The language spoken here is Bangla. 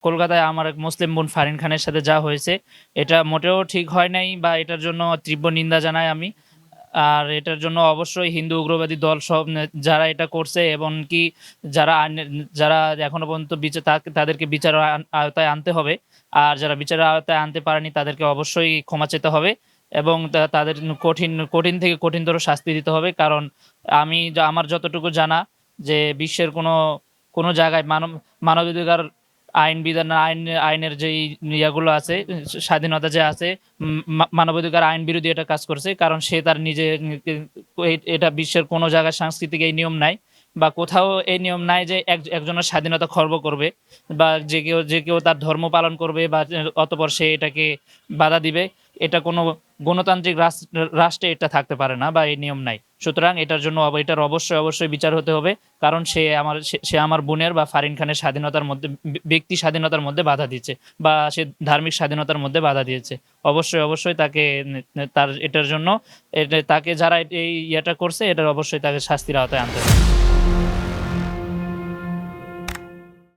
কলকাতায় আমার এক মুসলিম বোন ফারিন খানের সাথে যা হয়েছে, এটা মোটেও ঠিক হয় নাই বা এটার জন্য তীব্র নিন্দা জানাই আমি। আর এটার জন্য অবশ্যই হিন্দু উগ্রবাদী দল সব যারা এটা করছে এবং কি যারা এখনো পর্যন্ত তাদেরকে বিচারের আওতায় আনতে হবে। আর যারা বিচারের আওতায় আনতে পারেনি তাদেরকে অবশ্যই ক্ষমা চেতে হবে এবং তাদের কঠিন কঠিন থেকে কঠিনতর শাস্তি দিতে হবে। কারণ আমার যতটুকু জানা যে বিশ্বের কোনো জায়গায় মানবাধিকার আইনের যেই ইয়াগুলো আছে, স্বাধীনতা যে আছে, মানবাধিকার আইন বিরোধী এটা কাজ করছে। কারণ সে তার নিজে এটা বিশ্বের কোনো জায়গায় সাংস্কৃতিক এই নিয়ম নাই বা কোথাও এই নিয়ম নাই যে একজনের স্বাধীনতা খর্ব করবে বা যে কেউ তার ধর্ম পালন করবে বা অতঃপর সে এটাকে বাধা দিবে। এটা কোনো গণতান্ত্রিক রাষ্ট্রে এটা থাকতে পারে না বা এই নিয়ম নাই। সুতরাং এটার জন্য এটার অবশ্যই বিচার হতে হবে। কারণ সে আমার বোনের বা ফারিন খানের স্বাধীনতার মধ্যে, ব্যক্তি স্বাধীনতার মধ্যে বাধা দিচ্ছে বা সে ধার্মিক স্বাধীনতার মধ্যে বাধা দিয়েছে। অবশ্যই তাকে তার এটার জন্য তাকে যারা এই ইয়েটা করছে এটার অবশ্যই তাকে শাস্তির আওতায় আনতে হবে।